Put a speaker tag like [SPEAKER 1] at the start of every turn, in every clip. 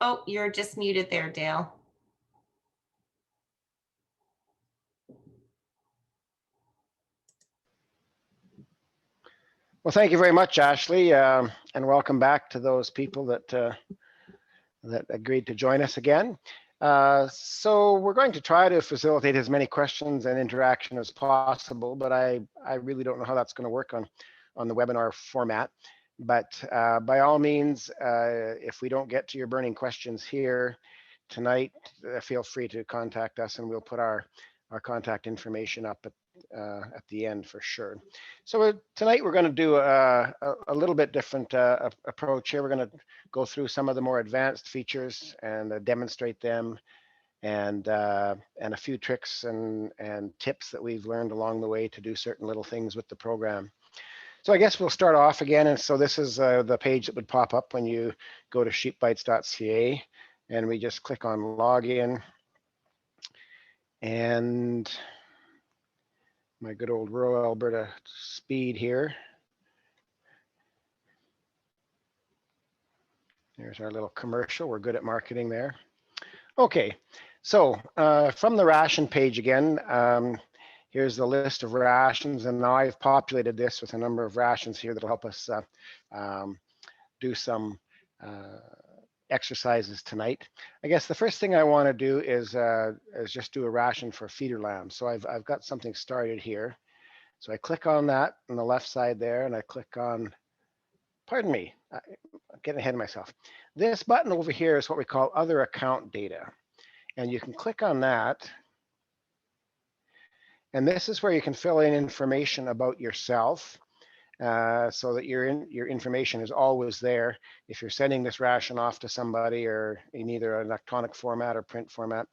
[SPEAKER 1] Oh, you're just muted there, Dale.
[SPEAKER 2] Well, thank you very much, Ashley, and welcome back to those people that that agreed to join us again. So we're going to try to facilitate as many questions and interaction as possible, but I really don't know how that's going to work on the webinar format. But by all means, if we don't get to your burning questions here tonight, feel free to contact us and we'll put our contact information up at the end for sure. So tonight we're going to do a little bit different approach here. We're going to go through some of the more advanced features and demonstrate them, and a few tricks and tips that we've learned along the way to do certain little things with the program. So I guess we'll start off again. And so this is the page that would pop up when you go to sheepbytes.ca, and we just click on login. And my good old rural Alberta speed here. There's our little commercial. We're good at marketing there. Okay, so from the ration page again, here's the list of rations, and now I've populated this with a number of rations here that'll help us do some exercises tonight. I guess the first thing I want to do is just do a ration for feeder lambs. So I've got something started here. So I click on that on the left side there, and I click on, pardon me, I'm getting ahead of myself. This button over here is what we call other account data. And you can click on that. And this is where you can fill in information about yourself, so that your information is always there. If you're sending this ration off to somebody, or in either an electronic format or print format,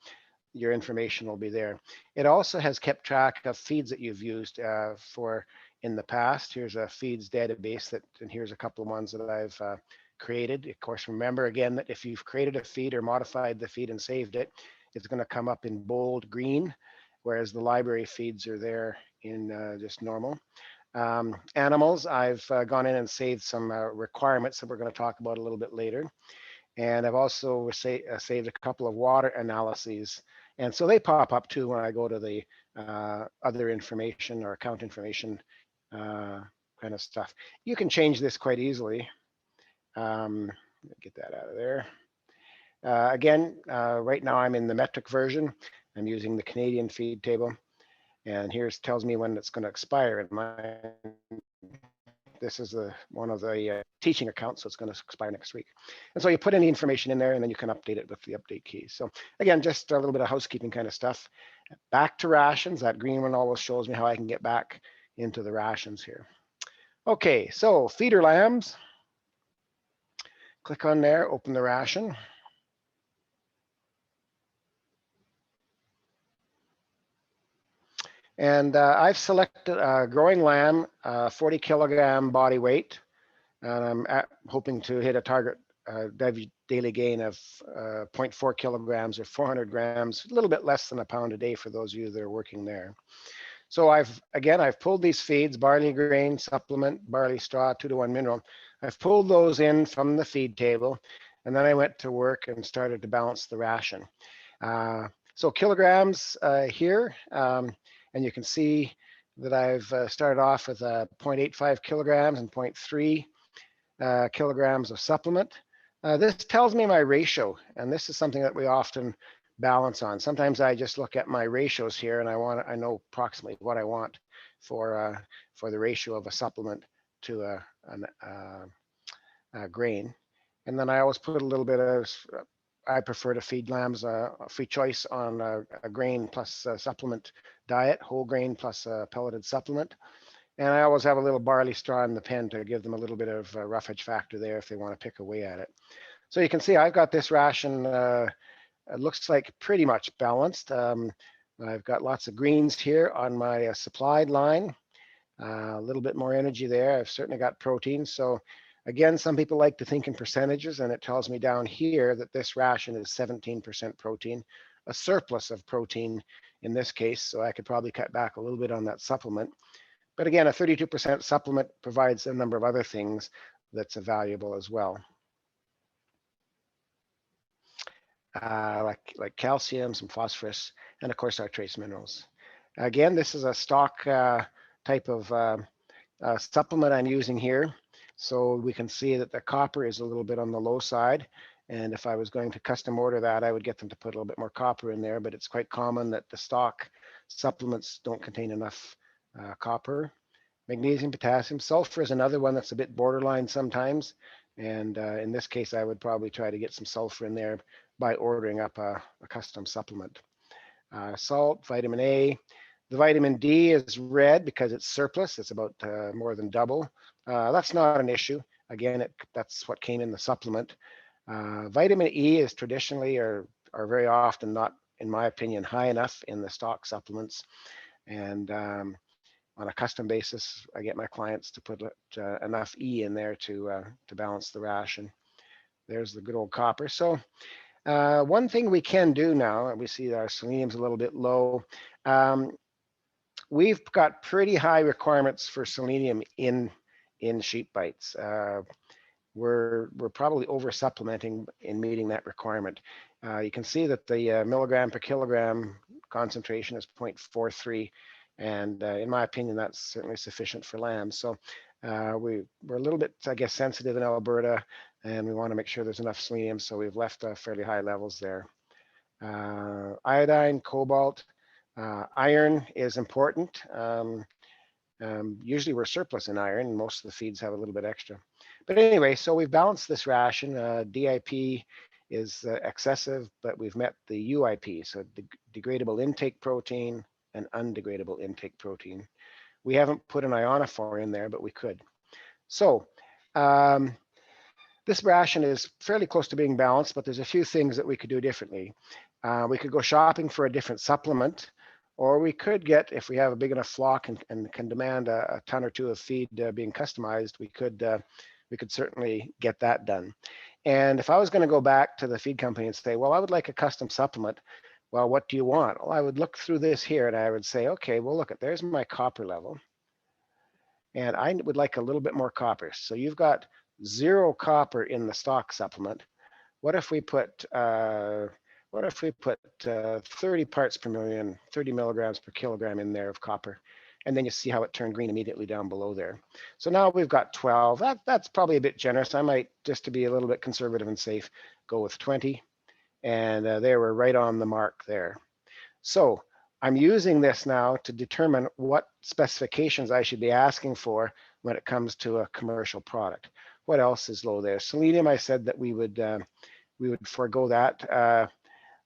[SPEAKER 2] your information will be there. It also has kept track of feeds that you've used for in the past. Here's a feeds database and here's a couple of ones that I've created. Of course, remember again that if you've created a feed or modified the feed and saved it, it's going to come up in bold green, whereas the library feeds are there in just normal. Animals, I've gone in and saved some requirements that we're going to talk about a little bit later. And I've also saved a couple of water analyses. And so they pop up too when I go to the other information or account information kind of stuff. You can change this quite easily. Get that out of there. Again, right now I'm in the metric version. I'm using the Canadian feed table. And here's tells me when it's going to expire. This is one of the teaching accounts, so it's going to expire next week. And so you put any information in there, and then you can update it with the update key. So again, just a little bit of housekeeping kind of stuff. Back to rations. That green one always shows me how I can get back into the rations here. Okay, so feeder lambs. Click on there, open the ration. And I've selected a growing lamb, 40 kilogram body weight, and I'm hoping to hit a target daily gain of 0.4 kilograms or 400 grams, a little bit less than a pound a day for those of you that are working there. So I've pulled these feeds, barley grain, supplement, barley straw, 2-to-1 mineral. I've pulled those in from the feed table, and then I went to work and started to balance the ration. So kilograms here. And you can see that I've started off with 0.85 kilograms and 0.3 kilograms of supplement. This tells me my ratio, and this is something that we often balance on. Sometimes I just look at my ratios here, and I know approximately what I want for the ratio of a supplement to a grain. And then I always put a little bit of, I prefer to feed lambs a free choice on a grain plus a supplement diet, whole grain plus a pelleted supplement. And I always have a little barley straw in the pen to give them a little bit of roughage factor there if they want to pick away at it. So you can see I've got this ration, it looks like pretty much balanced. I've got lots of greens here on my supplied line, a little bit more energy there. I've certainly got protein. So again, some people like to think in percentages, and it tells me down here that this ration is 17% protein, a surplus of protein in this case, so I could probably cut back a little bit on that supplement. But again, a 32% supplement provides a number of other things that's valuable as well. like calcium, some phosphorus, and of course our trace minerals. Again, this is a stock type of supplement I'm using here. So we can see that the copper is a little bit on the low side. And if I was going to custom order that, I would get them to put a little bit more copper in there, but it's quite common that the stock supplements don't contain enough copper. Magnesium, potassium, sulfur is another one that's a bit borderline sometimes. And in this case, I would probably try to get some sulfur in there by ordering up a custom supplement. Salt, vitamin A. The vitamin D is red because it's surplus. It's about more than double. That's not an issue. Again, that's what came in the supplement. Vitamin E is traditionally or very often not, in my opinion, high enough in the stock supplements. And on a custom basis, I get my clients to put enough E in there to balance the ration. There's the good old copper. So one thing we can do now, we see our selenium's a little bit low. We've got pretty high requirements for selenium in Sheepbytes. We're probably over supplementing in meeting that requirement. You can see that the milligram per kilogram concentration is 0.43. And in my opinion, that's certainly sufficient for lambs. So we're a little bit, I guess, sensitive in Alberta, and we want to make sure there's enough selenium. So we've left fairly high levels there. Iodine, cobalt, iron is important. Usually we're surplus in iron, and most of the feeds have a little bit extra. But anyway, so we've balanced this ration. DIP is excessive, but we've met the UIP, so degradable intake protein and undegradable intake protein. We haven't put an ionophore in there, but we could. So this ration is fairly close to being balanced, but there's a few things that we could do differently. We could go shopping for a different supplement, or we could get, if we have a big enough flock and can demand a ton or two of feed being customized, we could certainly get that done. And if I was going to go back to the feed company and say, well, I would like a custom supplement, well, what do you want? Well, I would look through this here and I would say, okay, well, look, there's my copper level. And I would like a little bit more copper. So you've got 0 copper in the stock supplement. What if we put 30 parts per million, 30 milligrams per kilogram in there of copper? And then you see how it turned green immediately down below there. So now we've got 12. That's probably a bit generous. I might, just to be a little bit conservative and safe, go with 20. And there we're right on the mark there. So I'm using this now to determine what specifications I should be asking for when it comes to a commercial product. What else is low there? Selenium, I said that we would forego that.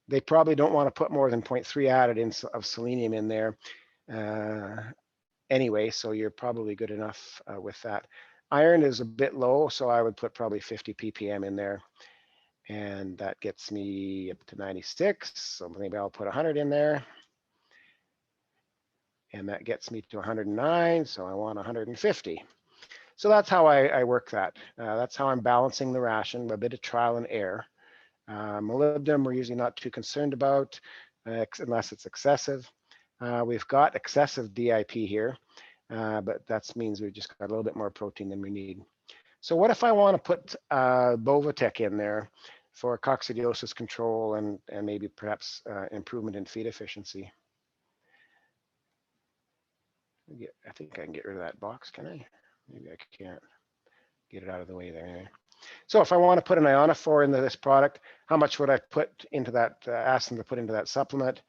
[SPEAKER 2] They probably don't want to put more than 0.3 added of selenium in there anyway, so you're probably good enough with that. Iron is a bit low, so I would put probably 50 ppm in there. And that gets me up to 96. So maybe I'll put 100 in there. And that gets me to 109. So I want 150. So that's how I work that. That's how I'm balancing the ration, a bit of trial and error. Molybdenum, we're usually not too concerned about unless it's excessive. We've got excessive DIP here, but that means we've just got a little bit more protein than we need. So what if I want to put Bovatec in there for coccidiosis control and maybe perhaps improvement in feed efficiency? I think I can get rid of that box, can I? Maybe I can't get it out of the way there. Anyway. So if I want to put an ionophore into this product, how much would I put into that, ask them to put into that supplement?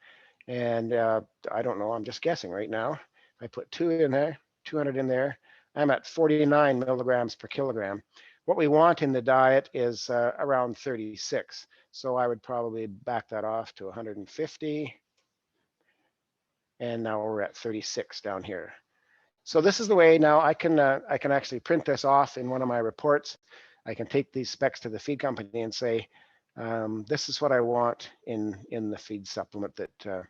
[SPEAKER 2] And I don't know, I'm just guessing right now. I put 2 in there, 200 in there. I'm at 49 milligrams per kilogram. What we want in the diet is around 36. So I would probably back that off to 150. And now we're at 36 down here. So this is the way now I can actually print this off in one of my reports. I can take these specs to the feed company and say, this is what I want in the feed supplement that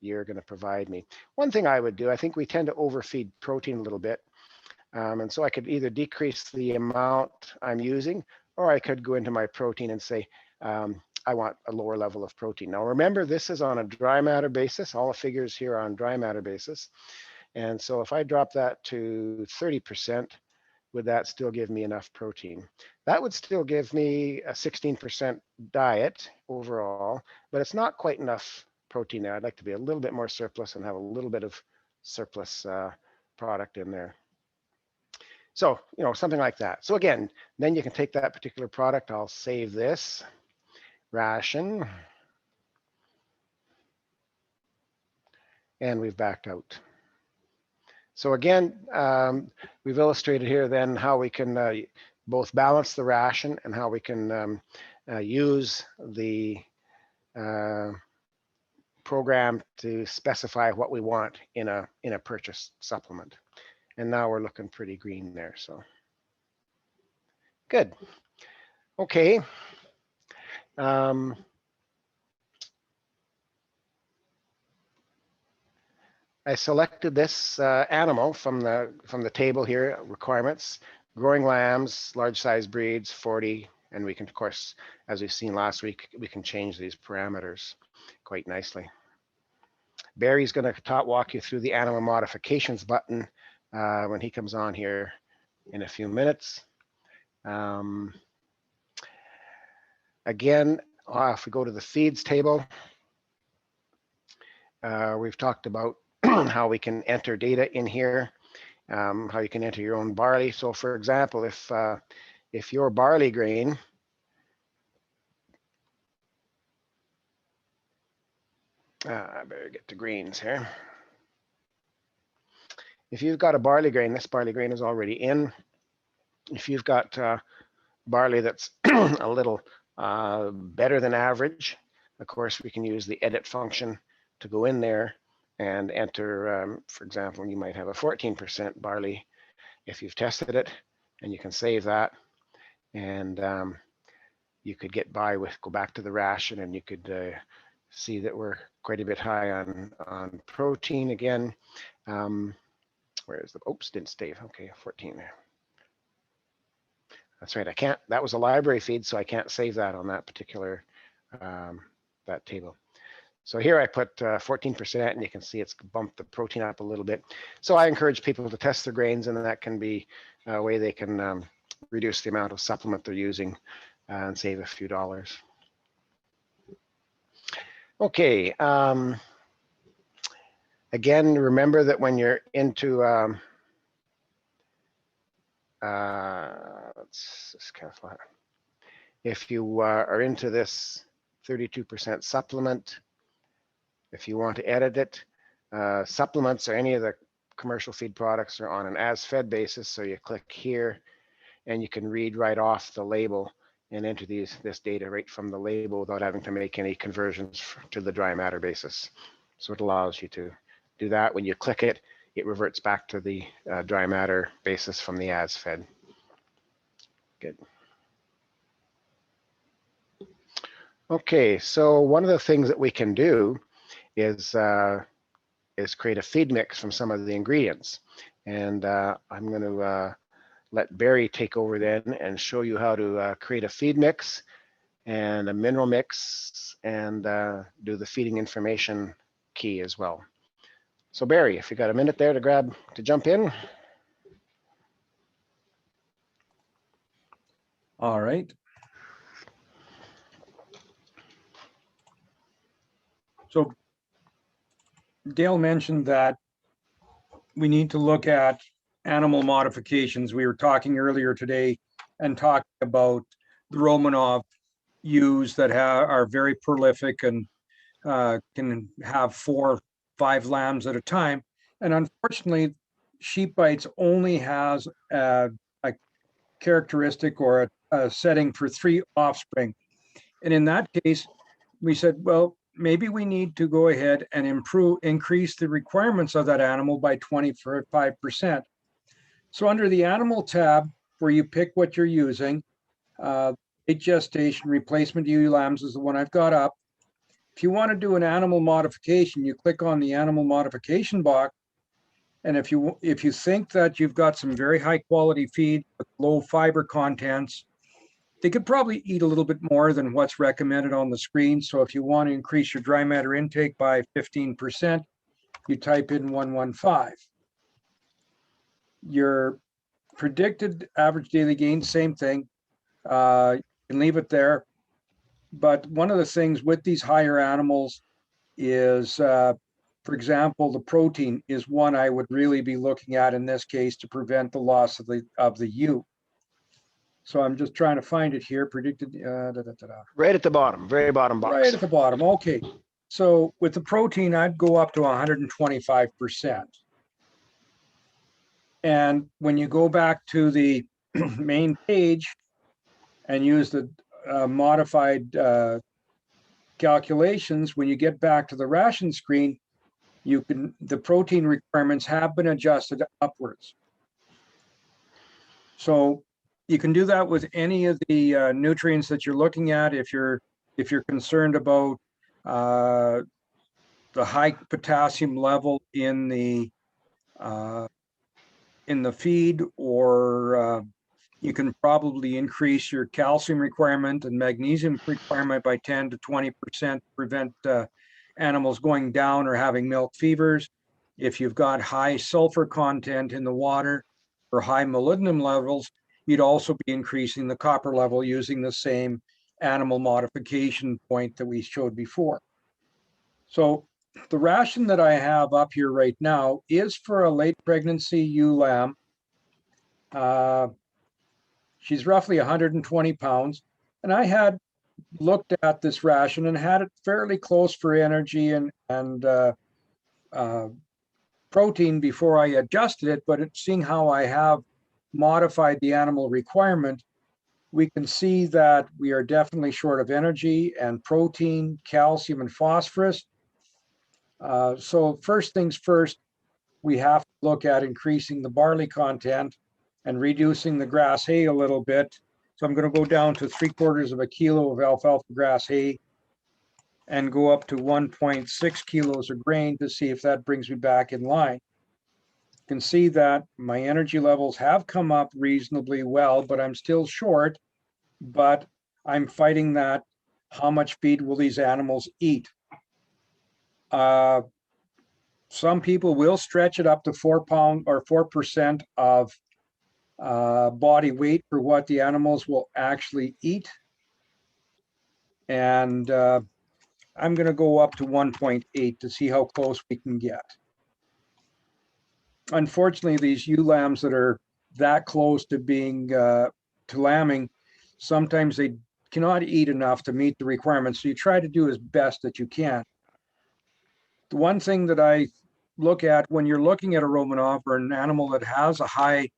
[SPEAKER 2] you're going to provide me. One thing I would do, I think we tend to overfeed protein a little bit. And so I could either decrease the amount I'm using, or I could go into my protein and say, I want a lower level of protein. Now remember, this is on a dry matter basis. All the figures here are on dry matter basis. And so if I drop that to 30%, would that still give me enough protein? That would still give me a 16% diet overall, but it's not quite enough protein there. I'd like to be a little bit more surplus and have a little bit of surplus product in there. So, something like that. So again, then you can take that particular product. I'll save this ration. And we've backed out. So again, we've illustrated here then how we can both balance the ration and how we can use the program to specify what we want in a purchase supplement. And now we're looking pretty green there. So good. Okay. I selected this animal from the table here, requirements, growing lambs, large size breeds, 40, and we can, of course, as we've seen last week, we can change these parameters quite nicely. Barry's going to walk you through the animal modifications button when he comes on here in a few minutes. Again, if we go to the feeds table, we've talked about how we can enter data in here, how you can enter your own barley. So for example, if your barley grain I better get to greens here. If you've got a barley grain, this barley grain is already in. If you've got barley that's a little better than average, of course, we can use the edit function to go in there and enter, for example, you might have a 14% barley if you've tested it, and you can save that. And you could get by with, go back to the ration, and you could see that we're quite a bit high on protein again. Where is the, oops, didn't save. Okay, 14 there. That's right, I can't, that was a library feed, so I can't save that on that particular, that table. So here I put 14%, and you can see it's bumped the protein up a little bit. So I encourage people to test their grains, and that can be a way they can reduce the amount of supplement they're using and save a few dollars. Okay. Again, remember that when you're into, let's just careful. If you are into this 32% supplement, if you want to edit it, supplements or any of the commercial feed products are on an as-fed basis. So you click here, and you can read right off the label and enter this data right from the label without having to make any conversions to the dry matter basis. So it allows you to do that. When you click it, it reverts back to the dry matter basis from the as-fed. Good. Okay, so one of the things that we can do is create a feed mix from some of the ingredients. And I'm going to let Barry take over then and show you how to create a feed mix and a mineral mix and do the feeding information key as well. So Barry, if you got a minute there to jump in.
[SPEAKER 3] All right. So Dale mentioned that we need to look at animal modifications. We were talking earlier today and talking about the Romanov ewes that are very prolific and can have 4 or 5 lambs at a time. And unfortunately, Sheepbytes only has a characteristic or a setting for 3 offspring. And in that case, we said, well, maybe we need to go ahead and increase the requirements of that animal by 25%. So under the animal tab, where you pick what you're using, late gestation replacement ewe lambs is the one I've got up. If you want to do an animal modification, you click on the animal modification box. And if you think that you've got some very high quality feed with low fiber contents, they could probably eat a little bit more than what's recommended on the screen. So if you want to increase your dry matter intake by 15%, you type in 115. Your predicted average daily gain, same thing. You can leave it there. But one of the things with these higher animals is, for example, the protein is one I would really be looking at in this case to prevent the loss of the ewe. So I'm just trying to find it here, predicted.
[SPEAKER 2] Right at the bottom, very bottom box.
[SPEAKER 3] Right at the bottom, okay. So with the protein, I'd go up to 125%. And when you go back to the main page and use the modified calculations, when you get back to the ration screen, the protein requirements have been adjusted upwards. So you can do that with any of the nutrients that you're looking at. If you're concerned about the high potassium level in the feed, or you can probably increase your calcium requirement and magnesium requirement by 10 to 20% to prevent animals going down or having milk fevers. If you've got high sulfur content in the water or high molybdenum levels, you'd also be increasing the copper level using the same animal modification point that we showed before. So the ration that I have up here right now is for a late pregnancy ewe lamb. She's roughly 120 pounds. And I had looked at this ration and had it fairly close for energy and protein before I adjusted it, but seeing how I have modified the animal requirement, we can see that we are definitely short of energy and protein, calcium, and phosphorus. So first things first, we have to look at increasing the barley content and reducing the grass hay a little bit. So I'm going to go down to 3/4 of a kilo of alfalfa grass hay and go up to 1.6 kilos of grain to see if that brings me back in line. You can see that my energy levels have come up reasonably well, but I'm still short. But I'm fighting that. How much feed will these animals eat? Some people will stretch it up to 4 pounds or 4% of body weight for what the animals will actually eat. And I'm going to go up to 1.8 to see how close we can get. Unfortunately, these ewe lambs that are that close to being to lambing, sometimes they cannot eat enough to meet the requirements. So you try to do as best that you can. The one thing that I look at when you're looking at a Romanov or an animal that has a high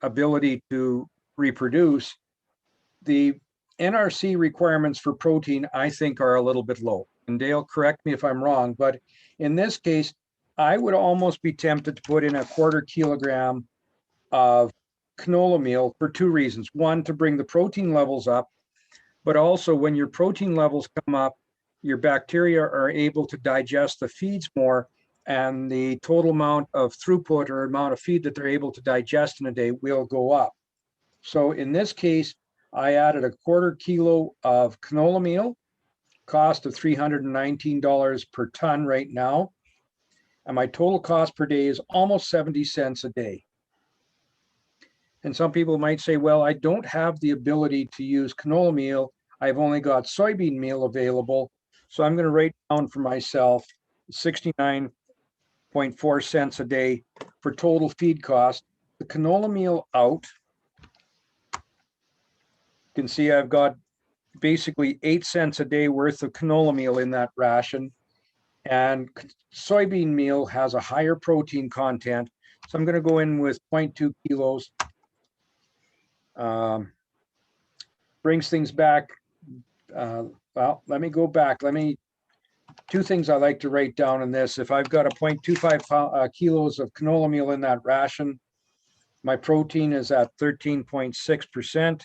[SPEAKER 3] ability to reproduce, the NRC requirements for protein, I think, are a little bit low. And Dale, correct me if I'm wrong, but in this case, I would almost be tempted to put in a 1/4 kilogram of canola meal for two reasons. One, to bring the protein levels up, but also when your protein levels come up, your bacteria are able to digest the feeds more, and the total amount of throughput or amount of feed that they're able to digest in a day will go up. So in this case, I added a 1/4 kilo of canola meal, cost of $319 per ton right now. And my total cost per day is almost 70 cents a day. And some people might say, well, I don't have the ability to use canola meal. I've only got soybean meal available. So I'm going to write down for myself 69.4 cents a day for total feed cost. The canola meal out. You can see I've got basically 8 cents a day worth of canola meal in that ration. And soybean meal has a higher protein content. So I'm going to go in with 0.2 kilos. Brings things back. Well, let me go back. Two things I like to write down in this. If I've got a 0.25 kilos of canola meal in that ration, my protein is at 13.6%.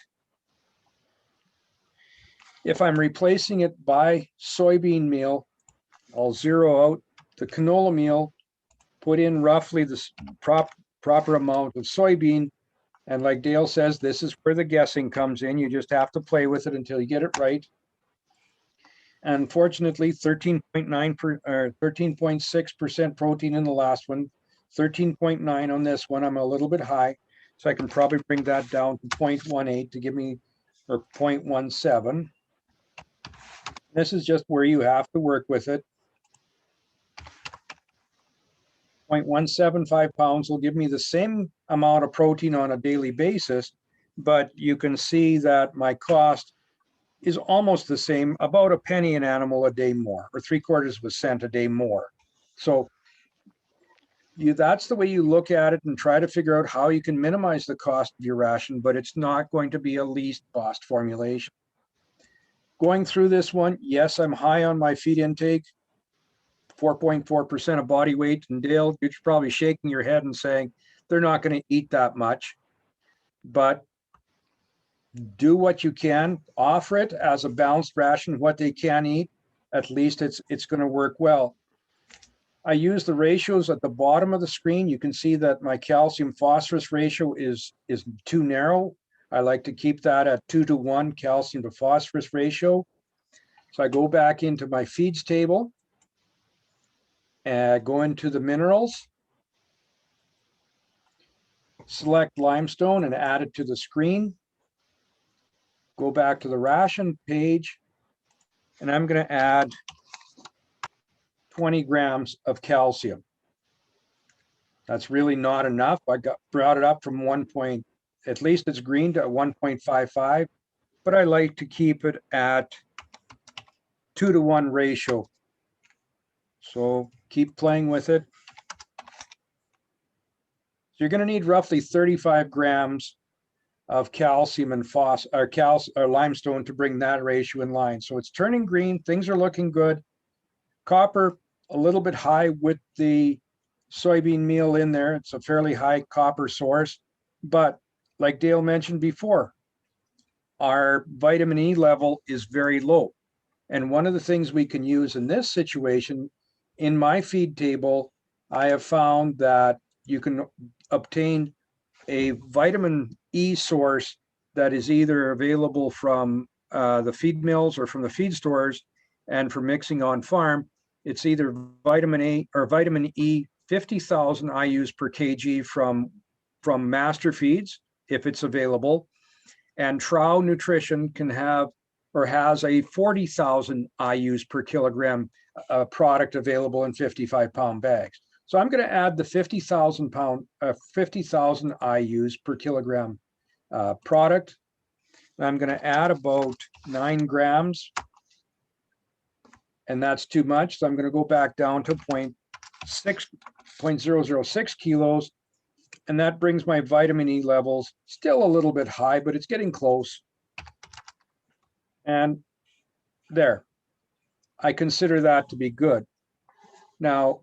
[SPEAKER 3] If I'm replacing it by soybean meal, I'll zero out the canola meal, put in roughly the proper amount of soybean. And like Dale says, this is where the guessing comes in. You just have to play with it until you get it right. And fortunately, 13.6% protein in the last one, 13.9 on this one. I'm a little bit high, so I can probably bring that down to 0.18 to give me, or 0.17. This is just where you have to work with it. 0.175 pounds will give me the same amount of protein on a daily basis, but you can see that my cost is almost the same, about a penny an animal a day more, or 3/4 of a cent a day more. So that's the way you look at it and try to figure out how you can minimize the cost of your ration, but it's not going to be a least cost formulation. Going through this one, yes, I'm high on my feed intake, 4.4% of body weight. And Dale, you're probably shaking your head and saying they're not going to eat that much, but do what you can, offer it as a balanced ration, what they can eat. At least it's going to work well. I use the ratios at the bottom of the screen. You can see that my calcium phosphorus ratio is too narrow. I like to keep that at 2:1 calcium to phosphorus ratio. So I go back into my feeds table and go into the minerals, select limestone and add it to the screen. Go back to the ration page, and I'm going to add 20 grams of calcium. That's really not enough. I brought it up from 1 point, at least it's green, to 1.55, but I like to keep it at 2:1 ratio. So keep playing with it. So you're going to need roughly 35 grams of calcium and limestone to bring that ratio in line. So it's turning green. Things are looking good. Copper, a little bit high with the soybean meal in there. It's a fairly high copper source, but like Dale mentioned before, our vitamin E level is very low. And one of the things we can use in this situation, in my feed table, I have found that you can obtain a vitamin E source that is either available from the feed mills or from the feed stores, and for mixing on farm, it's either vitamin A or vitamin E 50,000 IUs per kg from Master Feeds, if it's available. And Trow Nutrition can have or has a 40,000 IUs per kilogram product available in 55-pound bags. So I'm going to add the 50,000 IUs per kilogram product. I'm going to add about 9 grams, and that's too much. So I'm going to go back down to 0.006 kilos, and that brings my vitamin E levels still a little bit high, but it's getting close. And there, I consider that to be good. Now,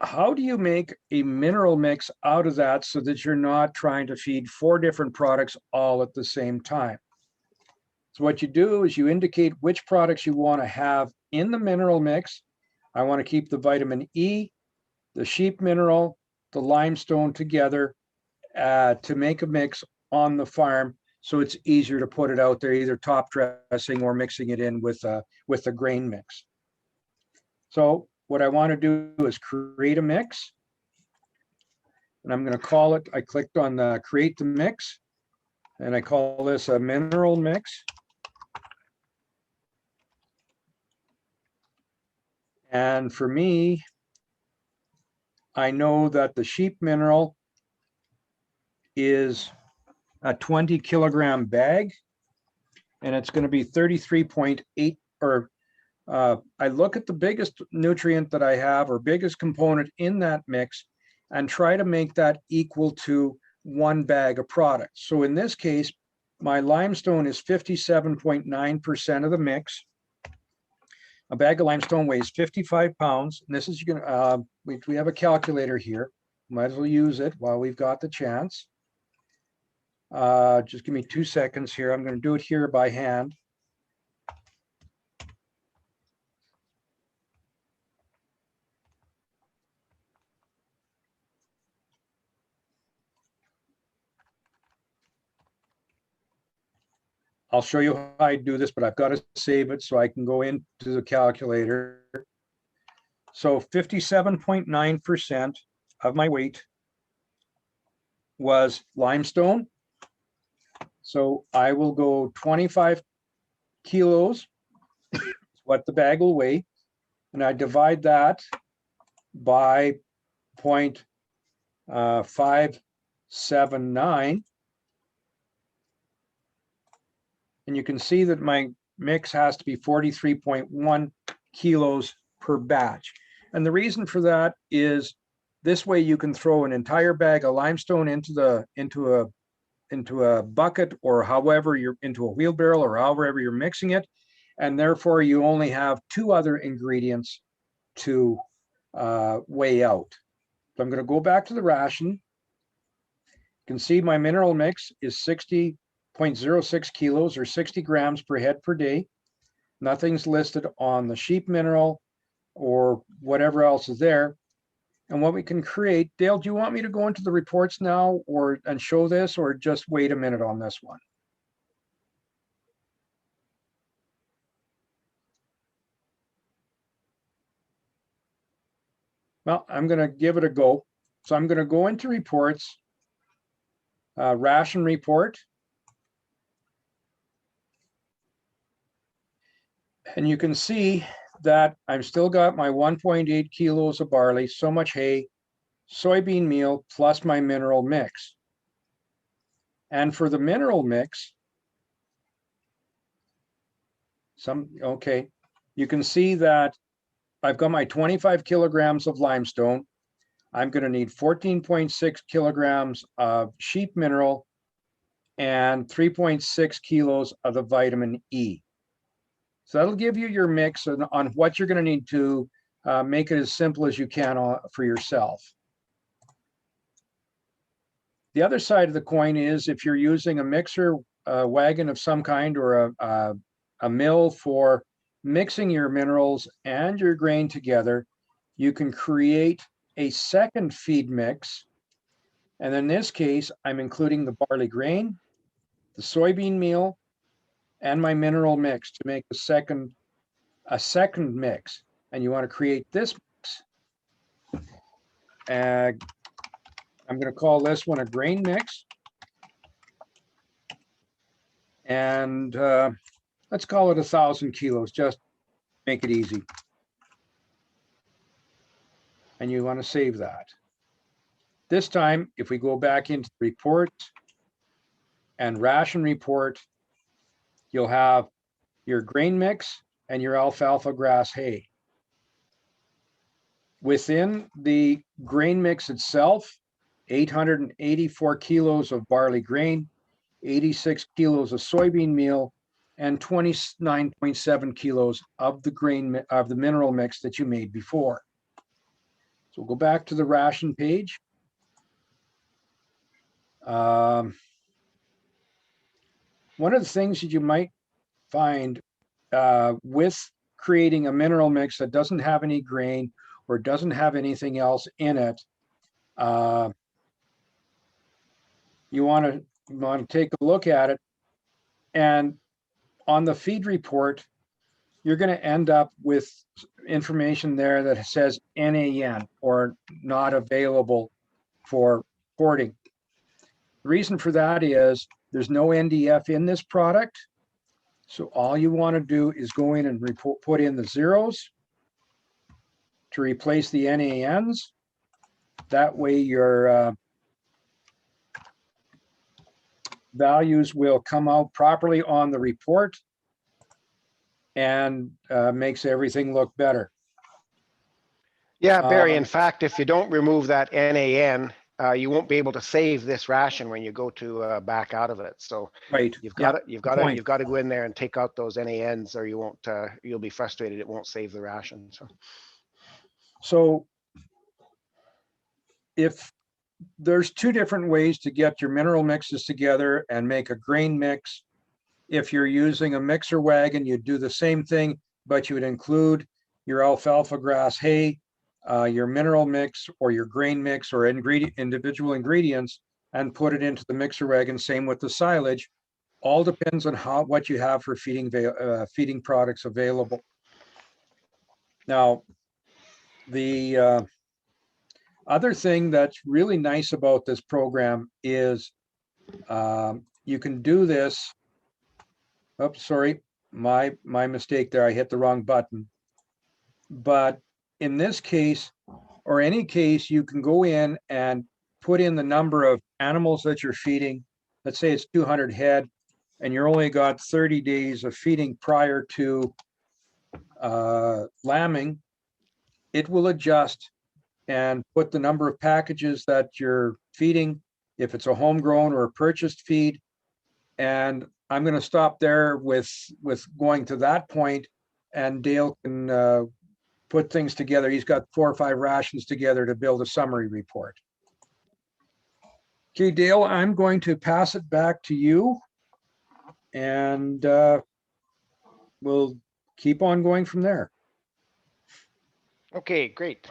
[SPEAKER 3] how do you make a mineral mix out of that so that you're not trying to feed 4 different products all at the same time? So what you do is you indicate which products you want to have in the mineral mix. I want to keep the vitamin E, the sheep mineral, the limestone together to make a mix on the farm, so it's easier to put it out there, either top dressing or mixing it in with a grain mix. So what I want to do is create a mix, and I'm going to call it, I clicked on the create the mix, and I call this a mineral mix. And for me, I know that the sheep mineral is a 20 kilogram bag, and it's going to be 33.8, or I look at the biggest nutrient that I have, or biggest component in that mix, and try to make that equal to 1 bag of product. So in this case, my limestone is 57.9% of the mix. A bag of limestone weighs 55 pounds. And this is, you can, we have a calculator here. Might as well use it while we've got the chance. Just give me 2 seconds here. I'm going to do it here by hand. I'll show you how I do this, but I've got to save it so I can go into the calculator. So 57.9% of my weight was limestone. So I will go 25 kilos, what the bag will weigh, and I divide that by 0.579. And you can see that my mix has to be 43.1 kilos per batch. And the reason for that is this way you can throw an entire bag of limestone into a bucket, or however you're into a wheelbarrow, or however you're mixing it. And therefore you only have 2 other ingredients to weigh out. So I'm going to go back to the ration. You can see my mineral mix is 60.06 kilos, or 60 grams per head per day. Nothing's listed on the sheep mineral or whatever else is there. And what we can create, Dale, do you want me to go into the reports now and show this, or just wait a minute on this one? Well, I'm going to give it a go. So I'm going to go into reports, ration report. And you can see that I've still got my 1.8 kilos of barley, so much hay, soybean meal, plus my mineral mix. And for the mineral mix, you can see that I've got my 25 kilograms of limestone. I'm going to need 14.6 kilograms of sheep mineral and 3.6 kilos of the vitamin E. So that'll give you your mix on what you're going to need to make it as simple as you can for yourself. The other side of the coin is if you're using a mixer wagon of some kind, or a mill for mixing your minerals and your grain together, you can create a second feed mix. And in this case, I'm including the barley grain, the soybean meal, and my mineral mix to make a second mix. And you want to create this mix. I'm going to call this one a grain mix. And let's call it 1,000 kilos, just make it easy. And you want to save that. This time, if we go back into report and ration report, you'll have your grain mix and your alfalfa grass hay. Within the grain mix itself, 884 kilos of barley grain, 86 kilos of soybean meal, and 29.7 kilos of the mineral mix that you made before. So we'll go back to the ration page. One of the things that you might find with creating a mineral mix that doesn't have any grain or doesn't have anything else in it, you want to take a look at it. And on the feed report, you're going to end up with information there that says NAN, or not available for porting. The reason for that is there's no NDF in this product. So all you want to do is go in and put in the zeros to replace the NANs. That way your values will come out properly on the report and makes everything look better.
[SPEAKER 2] Yeah, Barry, in fact, if you don't remove that NAN, you won't be able to save this ration when you go to back out of it. So
[SPEAKER 3] right,
[SPEAKER 2] you've got to go in there and take out those NANs, or you won't. You'll be frustrated. It won't save the ration.
[SPEAKER 3] So if there's 2 different ways to get your mineral mixes together and make a grain mix. If you're using a mixer wagon, you'd do the same thing, but you would include your alfalfa grass hay, your mineral mix or your grain mix or individual ingredients, and put it into the mixer wagon. Same with the silage. All depends on what you have for feeding products available. Now, Other thing that's really nice about this program is you can do this. Oops, sorry, my mistake there. I hit the wrong button. But in this case, or any case, you can go in and put in the number of animals that you're feeding. Let's say it's 200 head, and you're only got 30 days of feeding prior to lambing. It will adjust and put the number of packages that you're feeding, if it's a homegrown or a purchased feed. And I'm going to stop there with going to that point, and Dale can put things together. He's got 4 or 5 rations together to build a summary report. Okay, Dale, I'm going to pass it back to you, and we'll keep on going from there.
[SPEAKER 2] Okay, great.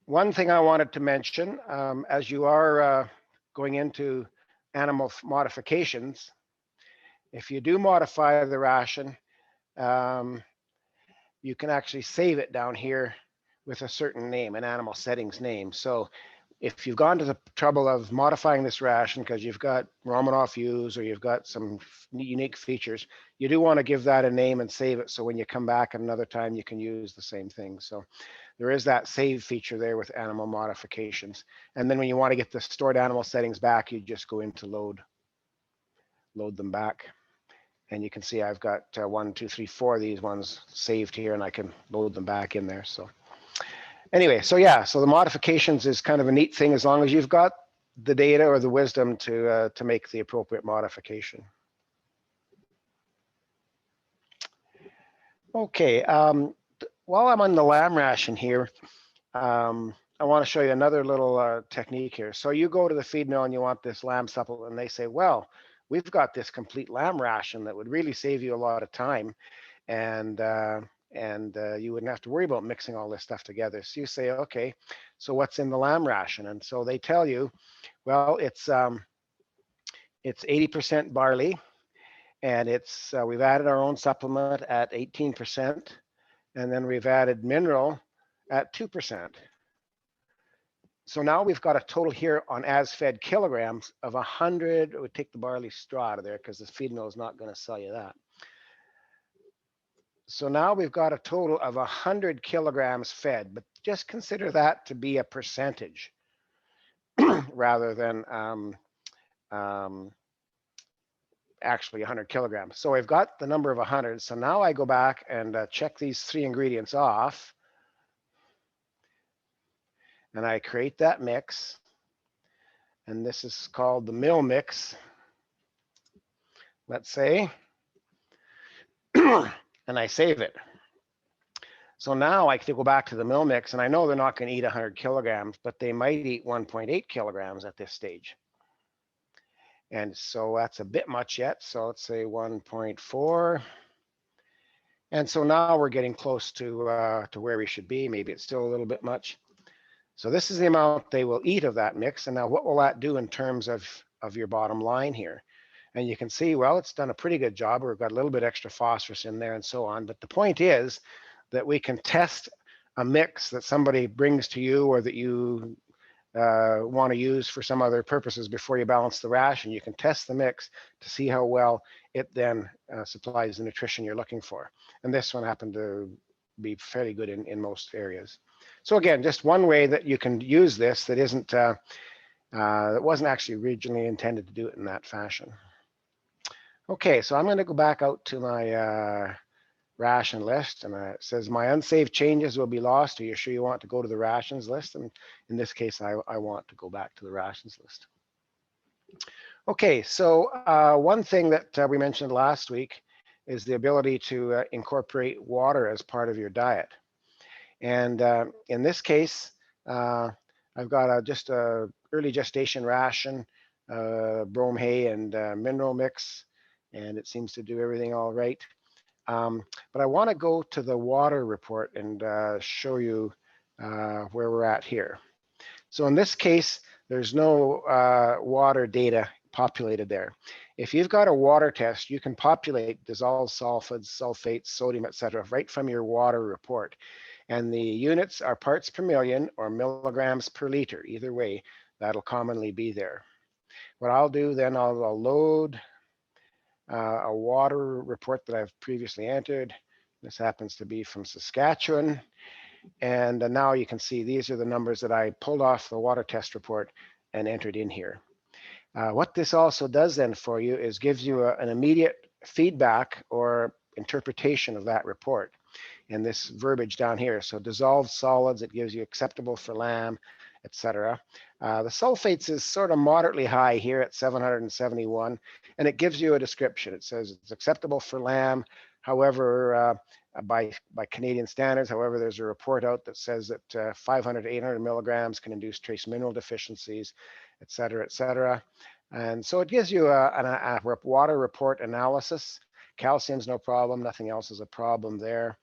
[SPEAKER 2] One thing I wanted to mention, as you are going into animal modifications, if you do modify the ration, you can actually save it down here with a certain name, an animal settings name. So if you've gone to the trouble of modifying this ration because you've got Romanov views or you've got some unique features, you do want to give that a name and save it. So when you come back at another time, you can use the same thing. So there is that save feature there with animal modifications. And then when you want to get the stored animal settings back, you just go into load them back. And you can see I've got 1, 2, 3, 4 of these ones saved here, and I can load them back in there. So anyway, so yeah, so the modifications is kind of a neat thing as long as you've got the data or the wisdom to make the appropriate modification. Okay, while I'm on the lamb ration here, I want to show you another little technique here. So you go to the feed mill and you want this lamb supplement, and they say, well, we've got this complete lamb ration that would really save you a lot of time, and you wouldn't have to worry about mixing all this stuff together. So you say, okay, so what's in the lamb ration? And so they tell you, well, it's 80% barley, and it's we've added our own supplement at 18%, and then we've added mineral at 2%. So now we've got a total here on as fed kilograms of 100. It would take the barley straw out of there because the feed mill is not going to sell you that. So now we've got a total of 100 kilograms fed, but just consider that to be a percentage rather than actually 100 kilograms. So we've got the number of 100. So now I go back and check these 3 ingredients off. And I create that mix. And this is called the mill mix, let's say. And I save it. So now I can go back to the mill mix, and I know they're not going to eat 100 kilograms, but they might eat 1.8 kilograms at this stage. And so that's a bit much yet. So let's say 1.4. And so now we're getting close to where we should be. Maybe it's still a little bit much. So this is the amount they will eat of that mix. And now what will that do in terms of your bottom line here? And you can see, well, it's done a pretty good job. We've got a little bit extra phosphorus in there and so on. But the point is that we can test a mix that somebody brings to you or that you want to use for some other purposes before you balance the ration. You can test the mix to see how well it then supplies the nutrition you're looking for. And this one happened to be fairly good in most areas. So again, just one way that you can use this that isn't, that wasn't actually originally intended to do it in that fashion. Okay, so I'm going to go back out to my ration list, and it says my unsaved changes will be lost. Are you sure you want to go to the rations list? And in this case, I want to go back to the rations list. Okay, so one thing that we mentioned last week is the ability to incorporate water as part of your diet. And in this case, I've got just a early gestation ration, brome hay and mineral mix, and it seems to do everything all right. But I want to go to the water report and show you where we're at here. So in this case, there's no water data populated there. If you've got a water test, you can populate dissolved sulfates, sulfates, sodium, etc., right from your water report. And the units are parts per million or milligrams per liter. Either way, that'll commonly be there. What I'll do then, I'll load a water report that I've previously entered. This happens to be from Saskatchewan. And now you can see these are the numbers that I pulled off the water test report and entered in here. What this also does then for you is gives you an immediate feedback or interpretation of that report. And this verbiage down here, so dissolved solids, it gives you acceptable for lamb, etc. The sulfates is sort of moderately high here at 771, and it gives you a description. It says it's acceptable for lamb. However, by Canadian standards, however, there's a report out that says that 500 to 800 milligrams can induce trace mineral deficiencies, et cetera, and so it gives you a water report analysis. Calcium's no problem, nothing else is a problem there.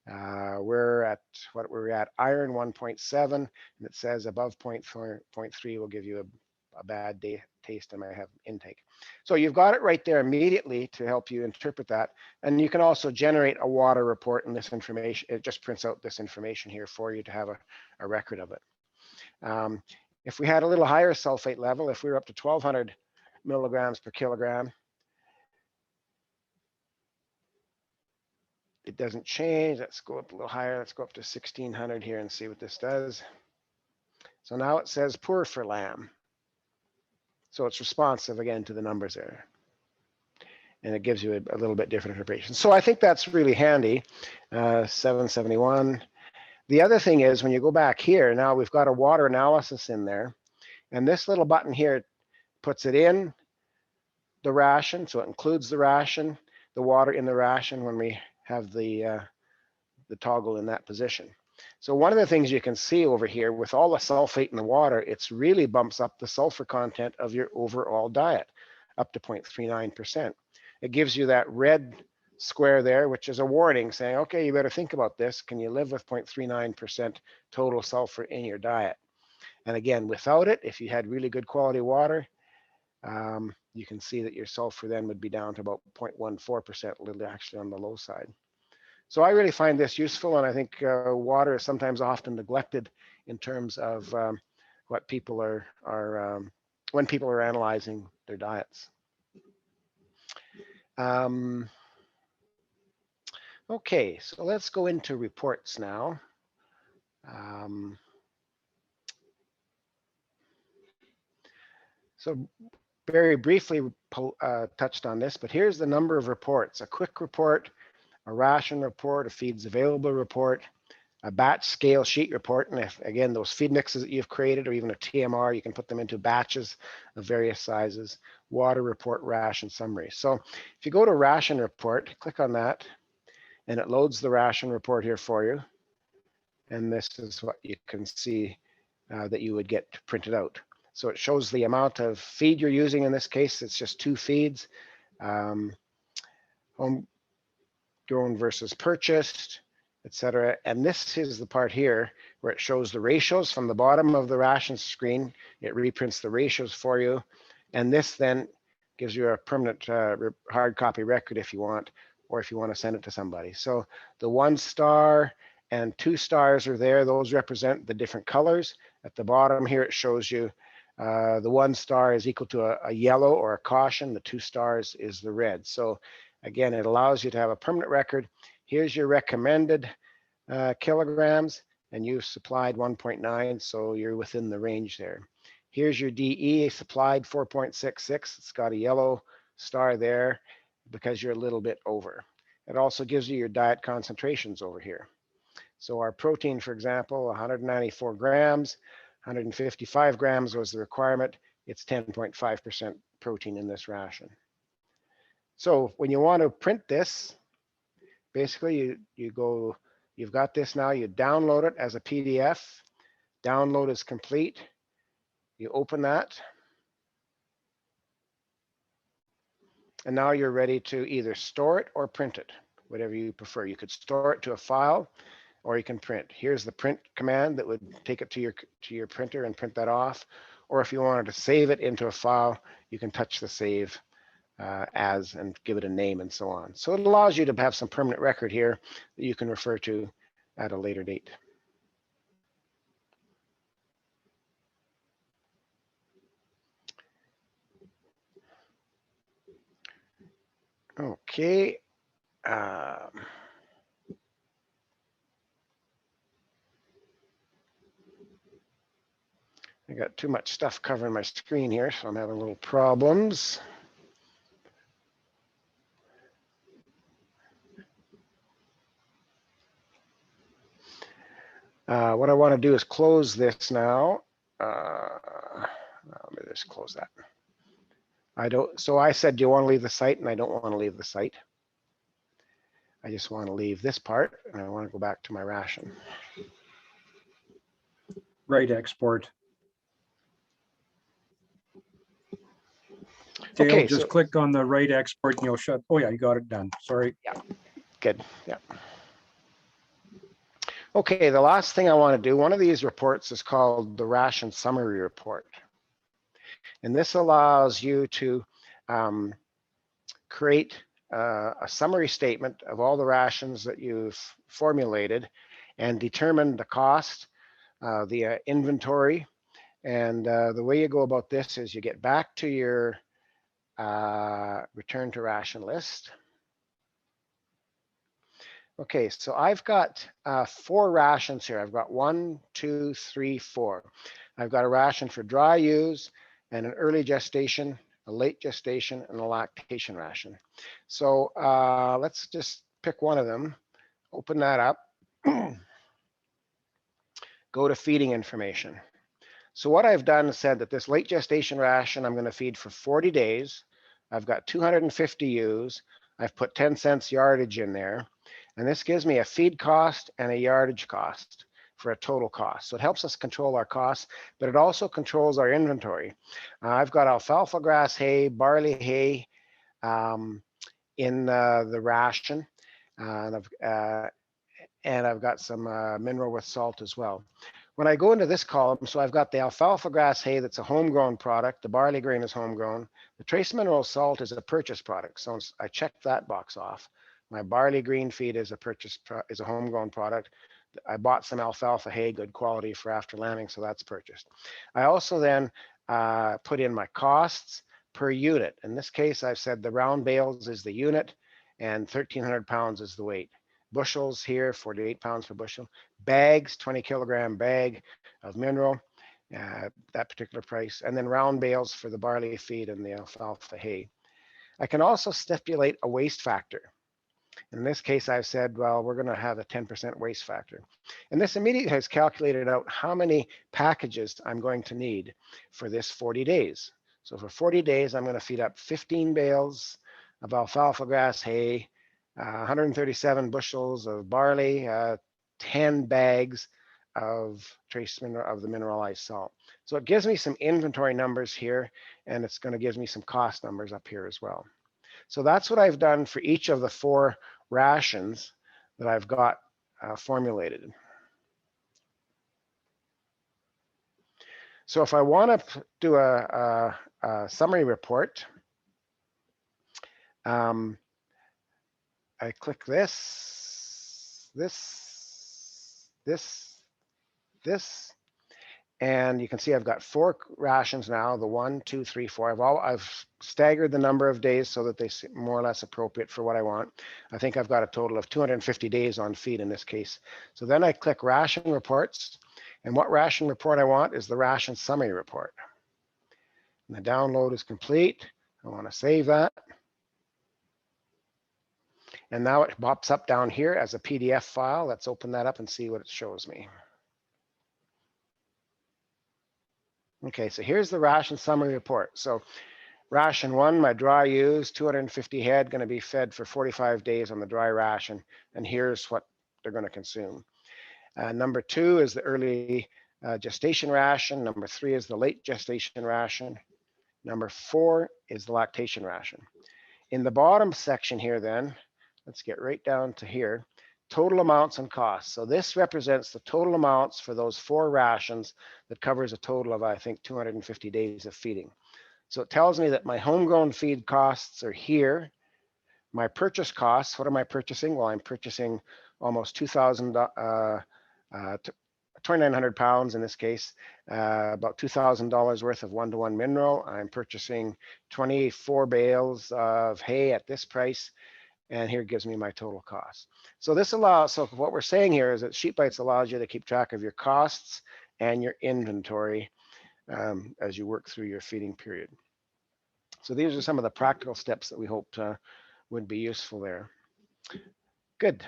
[SPEAKER 2] We're at what we're at, iron 1.7, and it says above 0.3 will give you a bad taste and might have intake. So you've got it right there immediately to help you interpret that. And you can also generate a water report, and this information, it just prints out this information here for you to have a record of it. If we had a little higher sulfate level, if we were up to 1200 milligrams per kilogram, it doesn't change. Let's go up a little higher. Let's go up to 1600 here and see what this does. So now it says poor for lamb. So it's responsive again to the numbers there. And it gives you a little bit different interpretation. So I think that's really handy. 771. The other thing is when you go back here, now we've got a water analysis in there. And this little button here puts it in the ration. So it includes the ration, the water in the ration when we have the toggle in that position. So one of the things you can see over here with all the sulfate in the water, it's really bumps up the sulfur content of your overall diet up to 0.39%. It gives you that red square there, which is a warning saying, okay, you better think about this. Can you live with 0.39% total sulfur in your diet? And again, without it, if you had really good quality water, you can see that your sulfur then would be down to about 0.14%, a little actually on the low side. So I really find this useful, and I think water is sometimes often neglected in terms of what people are when people are analyzing their diets. Okay, so let's go into reports now. So very briefly touched on this, but here's the number of reports: a quick report, a ration report, a feeds available report, a batch scale sheet report. And if, again, those feed mixes that you've created, or even a TMR, you can put them into batches of various sizes, water report, ration summary. So if you go to ration report, click on that, and it loads the ration report here for you. And this is what you can see that you would get printed out. So it shows the amount of feed you're using. In this case, it's just 2 feeds. Homegrown versus purchased, etc. And this is the part here where it shows the ratios from the bottom of the ration screen. It reprints the ratios for you. And this then gives you a permanent hard copy record if you want, or if you want to send it to somebody. So the 1 star and 2 stars are there. Those represent the different colors. At the bottom here, it shows you the 1 star is equal to a yellow or a caution. The 2 stars is the red. So again, it allows you to have a permanent record. Here's your recommended kilograms, and you've supplied 1.9, so you're within the range there. Here's your DE supplied 4.66. It's got a yellow star there because you're a little bit over. It also gives you your diet concentrations over here. So our protein, for example, 194 grams, 155 grams was the requirement. It's 10.5% protein in this ration. So when you want to print this, basically you've got this now, you download it as a PDF. Download is complete. You open that. And now you're ready to either store it or print it. whatever you prefer. You could store it to a file, or you can print. Here's the print command that would take it to your printer and print that off. Or if you wanted to save it into a file, you can touch the save as and give it a name and so on. So it allows you to have some permanent record here that you can refer to at a later date. Okay. I got too much stuff covering my screen here, so I'm having little problems. What I want to do is close this now. Let me just close that. So I said, do you want to leave the site? And I don't want to leave the site. I just want to leave this part, and I want to go back to my ration.
[SPEAKER 3] Right export. Dale,
[SPEAKER 2] Okay,
[SPEAKER 3] just
[SPEAKER 2] so
[SPEAKER 3] click on the right export and you'll shut. Oh yeah, you got it done. Sorry.
[SPEAKER 2] good. Yeah. Okay, the last thing I want to do, one of these reports is called the ration summary report. And this allows you to create a summary statement of all the rations that you've formulated and determine the cost, the inventory. And the way you go about this is you get back to your return to ration list. Okay, so I've got 4 rations here. I've got 1, 2, 3, 4. I've got a ration for dry use and an early gestation, a late gestation, and a lactation ration. So let's just pick one of them, open that up, go to feeding information. So what I've done is said that this late gestation ration I'm going to feed for 40 days. I've got 250 ewes. I've put 10 cents yardage in there. And this gives me a feed cost and a yardage cost for a total cost. So it helps us control our costs, but it also controls our inventory. I've got alfalfa grass hay, barley hay in the ration, and I've got some mineral with salt as well. When I go into this column, so I've got the alfalfa grass hay that's a homegrown product, the barley grain is homegrown, the trace mineral salt is a purchase product, so I checked that box off. My barley green feed is a homegrown product. I bought some alfalfa hay, good quality for after lambing, so that's purchased. I also then put in my costs per unit. In this case, I've said the round bales is the unit and 1,300 pounds is the weight. Bushels here, 48 pounds per bushel. Bags, 20 kilogram bag of mineral, that particular price. And then round bales for the barley feed and the alfalfa hay. I can also stipulate a waste factor. In this case, I've said, well, we're going to have a 10% waste factor. And this immediately has calculated out how many packages I'm going to need for this 40 days. So for 40 days, I'm going to feed up 15 bales of alfalfa grass hay, 137 bushels of barley, 10 bags of trace mineral of the mineralized salt. So it gives me some inventory numbers here, and it's going to give me some cost numbers up here as well. So that's what I've done for each of the 4 rations that I've got formulated. So if I want to do a summary report, I click this, and you can see I've got 4 rations now, the 1, 2, 3, 4. I've staggered the number of days so that they seem more or less appropriate for what I want. I think I've got a total of 250 days on feed in this case. So then I click ration reports, and what ration report I want is the ration summary report. And the download is complete. I want to save that. And now it pops up down here as a PDF file. Let's open that up and see what it shows me. Okay, so here's the ration summary report. So ration 1, my dry ewes, 250 head, going to be fed for 45 days on the dry ration. And here's what they're going to consume. Number 2 is the early gestation ration. Number 3 is the late gestation ration. Number 4 is the lactation ration. In the bottom section here then, let's get right down to here. Total amounts and costs. So this represents the total amounts for those 4 rations that covers a total of, I think, 250 days of feeding. So it tells me that my homegrown feed costs are here. My purchase costs, what am I purchasing? Well, I'm purchasing almost 2,900 pounds in this case, about $2,000 worth of one-to-one mineral. I'm purchasing 24 bales of hay at this price, and here gives me my total cost. So this allows, so what we're saying here is that Sheepbytes allows you to keep track of your costs and your inventory as you work through your feeding period. So these are some of the practical steps that we hoped would be useful there. Good.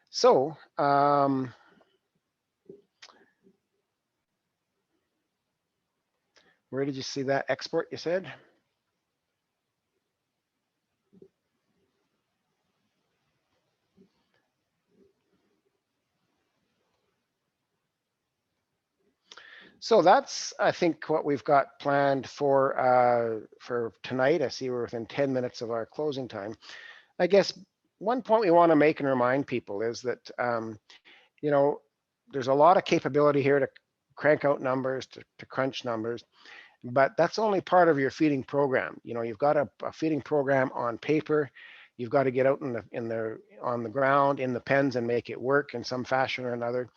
[SPEAKER 2] So where did you see that export, you said? So that's, I think, what we've got planned for tonight. I see we're within 10 minutes of our closing time. I guess one point we want to make and remind people is that, you know, there's a lot of capability here to crank out numbers, to crunch numbers, but that's only part of your feeding program. You know, you've got a feeding program on paper. You've got to get out on the ground in the pens and make it work in some fashion or another.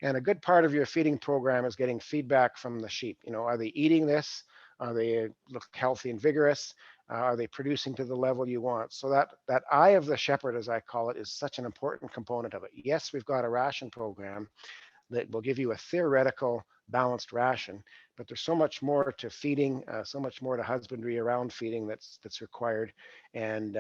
[SPEAKER 2] And a good part of your feeding program is getting feedback from the sheep. You know, are they eating this? Are they look healthy and vigorous? Are they producing to the level you want? So that eye of the shepherd, as I call it, is such an important component of it. Yes, we've got a ration program that will give you a theoretical balanced ration, but there's so much more to feeding, so much more to husbandry around feeding that's required, and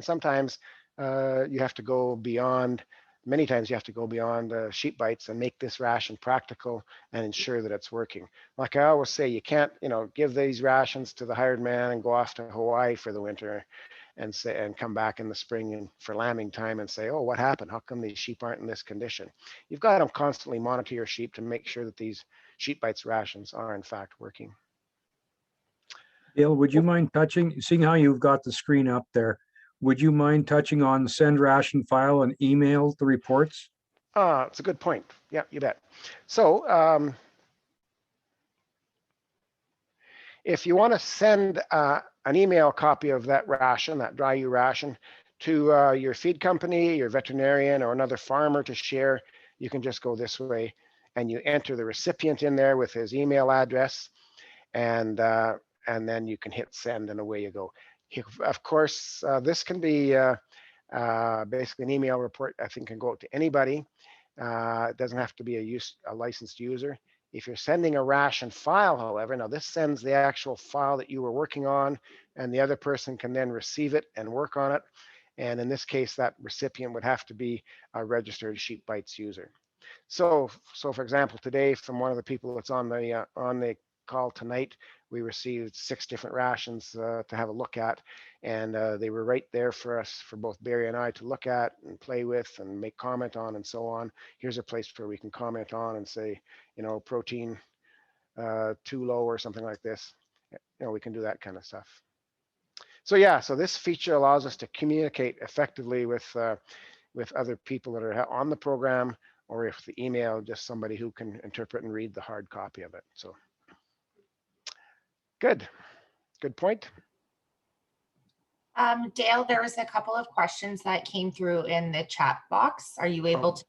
[SPEAKER 2] sometimes you have to go beyond. Many times you have to go beyond Sheepbytes and make this ration practical and ensure that it's working. Like I always say, you can't, you know, give these rations to the hired man and go off to Hawaii for the winter and come back in the spring and for lambing time and say, oh, what happened? How come these sheep aren't in this condition? You've got to constantly monitor your sheep to make sure that these Sheepbytes rations are in fact working.
[SPEAKER 3] Dale, would you mind touching, seeing how you've got the screen up there, would you mind touching on send ration file and email the reports?
[SPEAKER 2] It's a good point. Yeah, you bet. So if you want to send an email copy of that ration, that dry U ration, to your feed company, your veterinarian, or another farmer to share, you can just go this way and you enter the recipient in there with his email address, and then you can hit send and away you go. Of course, this can be basically an email report, I think, can go out to anybody. It doesn't have to be a licensed user. If you're sending a ration file, however, now this sends the actual file that you were working on, and the other person can then receive it and work on it. And in this case, that recipient would have to be a registered Sheepbytes user. So for example, today from one of the people that's on the call tonight, we received 6 different rations to have a look at, and they were right there for us, for both Barry and I to look at and play with and make comment on and so on. Here's a place where we can comment on and say, you know, protein too low or something like this. You know, we can do that kind of stuff. So yeah, so this feature allows us to communicate effectively with other people that are on the program, or if the email, just somebody who can interpret and read the hard copy of it. So good point.
[SPEAKER 1] Dale, there was a couple of questions that came through in the chat box. Are you able to?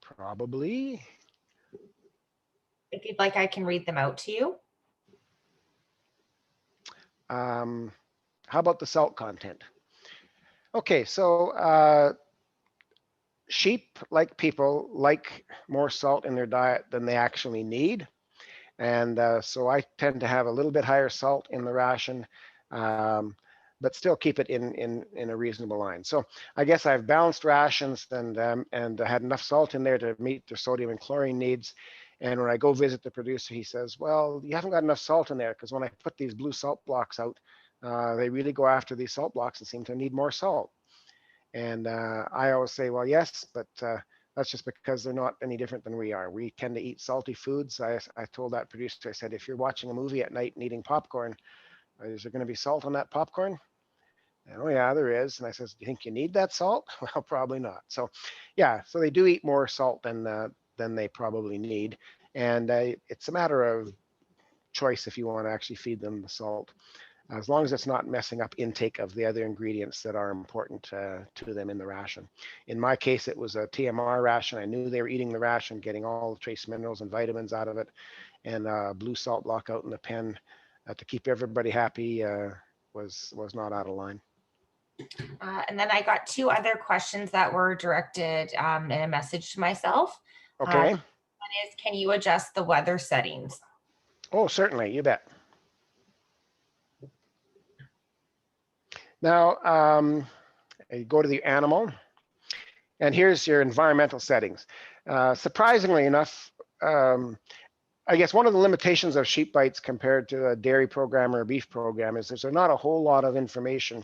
[SPEAKER 2] Probably.
[SPEAKER 1] If you'd like, I can read them out to you.
[SPEAKER 2] How about the salt content? Okay, so sheep, like people, like more salt in their diet than they actually need. And so I tend to have a little bit higher salt in the ration, but still keep it in a reasonable line. So I guess I've balanced rations and had enough salt in there to meet their sodium and chlorine needs. And when I go visit the producer, he says, well, you haven't got enough salt in there, because when I put these blue salt blocks out, they really go after these salt blocks and seem to need more salt. And I always say, well, yes, but that's just because they're not any different than we are. We tend to eat salty foods. I told that producer, I said, if you're watching a movie at night and eating popcorn, Is there going to be salt on that popcorn? And, oh yeah, there is. And I says, do you think you need that salt? Well, probably not. So yeah, so they do eat more salt than they probably need. And it's a matter of choice if you want to actually feed them the salt, as long as it's not messing up intake of the other ingredients that are important to them in the ration. In my case, it was a TMR ration. I knew they were eating the ration, getting all the trace minerals and vitamins out of it, and blue salt block out in the pen to keep everybody happy was not out of line.
[SPEAKER 1] And then I got two other questions that were directed in a message to myself.
[SPEAKER 2] Okay.
[SPEAKER 1] One is, can you adjust the weather settings?
[SPEAKER 2] Oh, certainly, you bet. Now, you go to the animal, and here's your environmental settings. Surprisingly enough, I guess one of the limitations of Sheepbytes compared to a dairy program or a beef program is there's not a whole lot of information,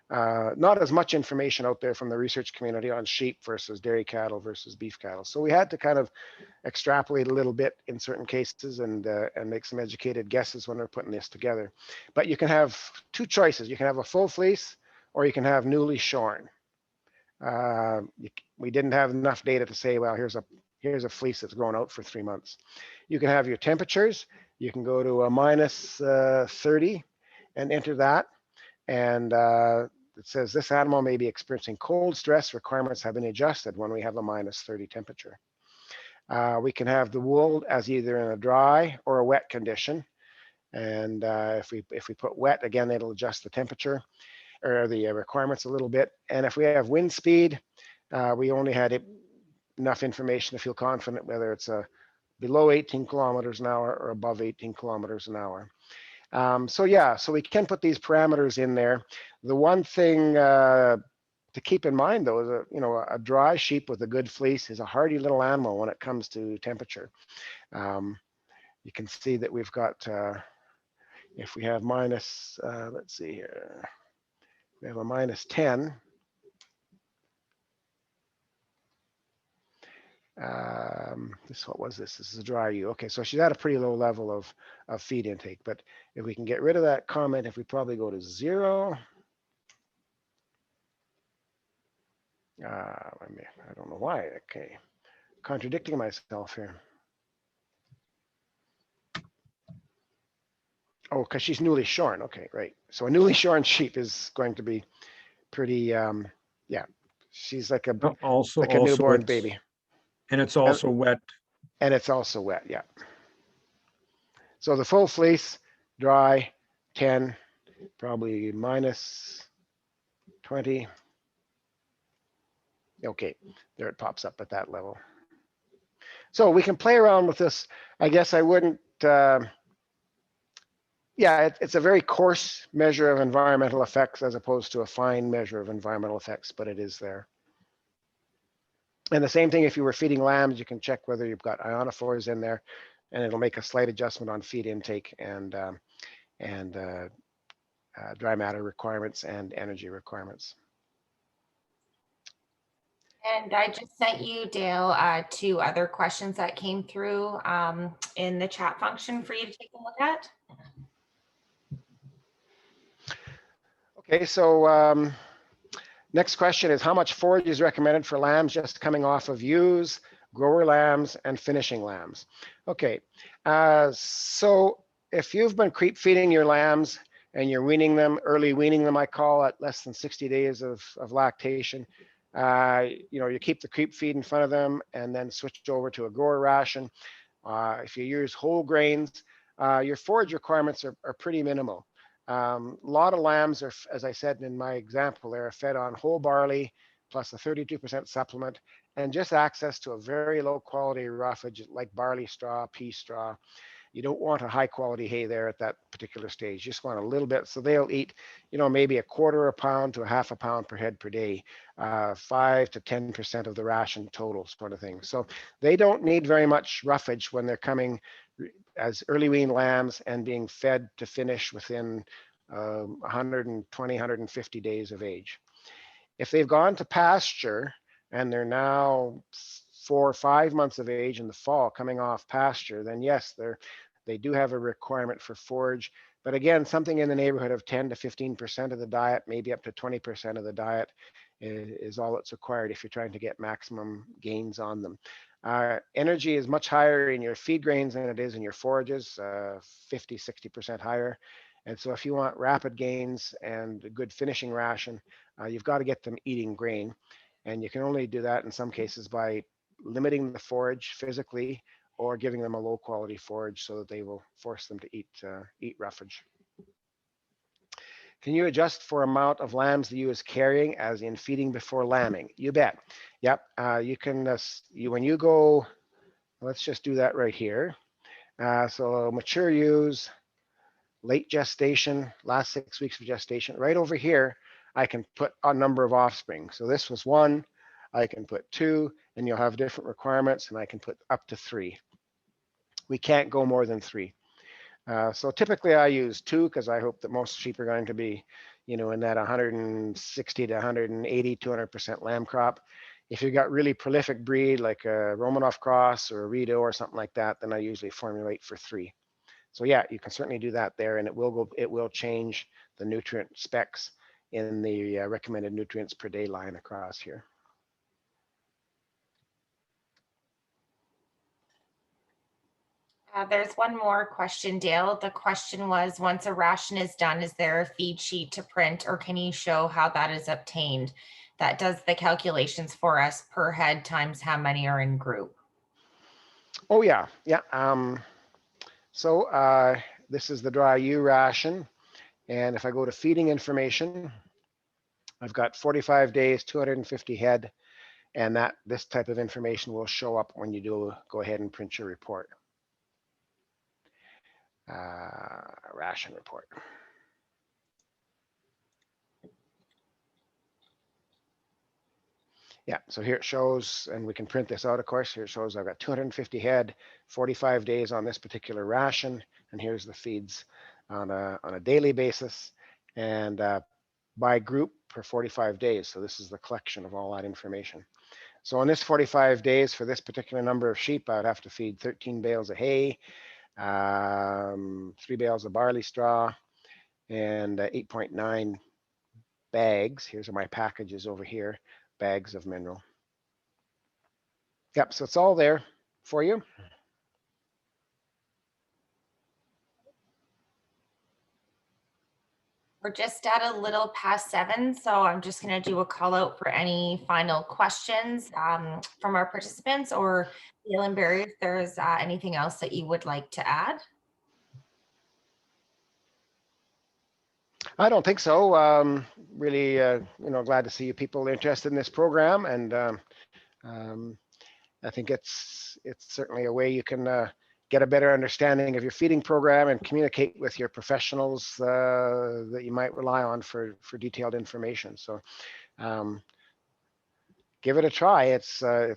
[SPEAKER 2] not as much information out there from the research community on sheep versus dairy cattle versus beef cattle. So we had to kind of extrapolate a little bit in certain cases and make some educated guesses when we're putting this together. But you can have two choices. You can have a full fleece or you can have newly shorn. We didn't have enough data to say, well, here's a fleece that's grown out for 3 months. You can have your temperatures. You can go to a minus 30 and enter that. And it says this animal may be experiencing cold stress. Requirements have been adjusted when we have a minus 30 temperature. We can have the wool as either in a dry or a wet condition. And if we put wet, again, it'll adjust the temperature or the requirements a little bit. And if we have wind speed, we only had enough information to feel confident whether it's below 18 kilometers an hour or above 18 kilometers an hour. So yeah, so we can put these parameters in there. The one thing to keep in mind, though, is a dry sheep with a good fleece is a hardy little animal when it comes to temperature. You can see that we've got, if we have minus, let's see here, we have a minus 10. What was this? This is a dry ewe. Okay, so she's at a pretty low level of feed intake. But if we can get rid of that comment, if we probably go to 0. I don't know why. Okay, contradicting myself here. Oh, because she's newly shorn. Okay, right. So a newly shorn sheep is going to be pretty, yeah. She's like a newborn baby.
[SPEAKER 3] And it's also wet.
[SPEAKER 2] And it's also wet, yeah. So the full fleece, dry, 10, probably minus 20. Okay, there it pops up at that level. So we can play around with this. I guess I wouldn't, yeah, it's a very coarse measure of environmental effects as opposed to a fine measure of environmental effects, but it is there. And the same thing, if you were feeding lambs, you can check whether you've got ionophores in there, and it'll make a slight adjustment on feed intake and dry matter requirements and energy requirements.
[SPEAKER 1] And I just sent you, Dale, 2 other questions that came through in the chat function for you to take a look at.
[SPEAKER 2] Okay, so next question is, how much forage is recommended for lambs just coming off of ewes, grower lambs, and finishing lambs? Okay, so if you've been creep feeding your lambs and you're weaning them, early weaning them, I call it, less than 60 days of lactation, you keep the creep feed in front of them and then switch over to a grower ration. If you use whole grains, your forage requirements are pretty minimal. A lot of lambs are, as I said in my example, they're fed on whole barley plus a 32% supplement and just access to a very low quality roughage like barley straw, pea straw. You don't want a high quality hay there at that particular stage. You just want a little bit. So they'll eat, maybe a quarter a pound to a half a pound per head per day, 5 to 10% of the ration total sort of thing. So they don't need very much roughage when they're coming as early wean lambs and being fed to finish within 120, 150 days of age. If they've gone to pasture and they're now 4 or 5 months of age in the fall coming off pasture, then yes, They do have a requirement for forage, but again, something in the neighborhood of 10 to 15% of the diet, maybe up to 20% of the diet is all that's required if you're trying to get maximum gains on them. Energy is much higher in your feed grains than it is in your forages, 50, 60% higher. And so if you want rapid gains and a good finishing ration, you've got to get them eating grain. And you can only do that in some cases by limiting the forage physically or giving them a low quality forage so that they will force them to eat roughage. Can you adjust for amount of lambs the ewe is carrying, as in feeding before lambing? You bet. Yep. You can, when you go, let's just do that right here. So mature ewes, late gestation, last 6 weeks of gestation, right over here, I can put a number of offspring. So this was 1, I can put 2, and you'll have different requirements, and I can put up to 3. We can't go more than 3. So typically I use 2 because I hope that most sheep are going to be, in that 160 to 180, 200% lamb crop. If you've got really prolific breed like a Romanov cross or a Rideau or something like that, then I usually formulate for 3. So yeah, you can certainly do that there, and it will change the nutrient specs in the recommended nutrients per day line across here.
[SPEAKER 1] There's one more question, Dale. The question was, once a ration is done, is there a feed sheet to print, or can you show how that is obtained? That does the calculations for us per head times how many are in group.
[SPEAKER 2] Oh yeah, yeah. So this is the dry ewe ration. And if I go to feeding information, I've got 45 days, 250 head, and this type of information will show up when you go ahead and print your report. Ration report. Yeah, so here it shows, and we can print this out, of course. Here it shows I've got 250 head, 45 days on this particular ration, and here's the feeds on a daily basis, and by group for 45 days. So this is the collection of all that information. So on this 45 days for this particular number of sheep, I would have to feed 13 bales of hay, 3 bales of barley straw, and 8.9 bags. Here's my packages over here, bags of mineral. Yep, so it's all there for you.
[SPEAKER 1] We're just at a little past 7, so I'm just going to do a call out for any final questions from our participants, or Dale and Barry, if there's anything else that you would like to add.
[SPEAKER 2] I don't think so. Really, glad to see you people interested in this program, and I think it's certainly a way you can get a better understanding of your feeding program and communicate with your professionals that you might rely on for detailed information. So give it a try. It's a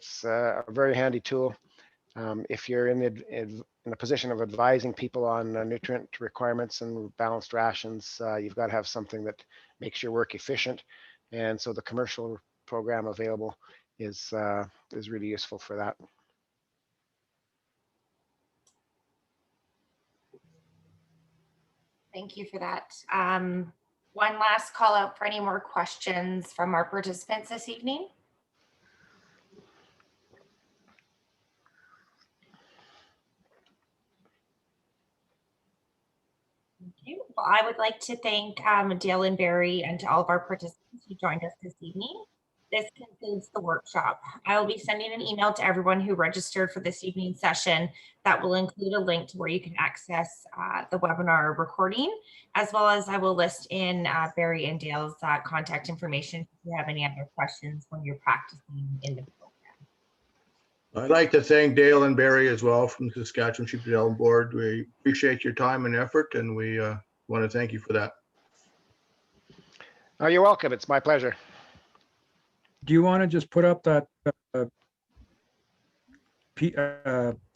[SPEAKER 2] very handy tool. If you're in a position of advising people on nutrient requirements and balanced rations, you've got to have something that makes your work efficient. And so the commercial program available is really useful for that.
[SPEAKER 1] Thank you for that. One last call out for any more questions from our participants this evening. Thank you. Well, I would like to thank Dale and Barry and to all of our participants who joined us this evening. This concludes the workshop. I will be sending an email to everyone who registered for this evening's session that will include a link to where you can access the webinar recording, as well as I will list in Barry and Dale's contact information if you have any other questions when you're practicing in the program.
[SPEAKER 4] I'd like to thank Dale and Barry as well from the Saskatchewan Sheep Development Board. We appreciate your time and effort, and we want to thank you for that.
[SPEAKER 2] Oh, you're welcome. It's my pleasure.
[SPEAKER 3] Do you want to just put up that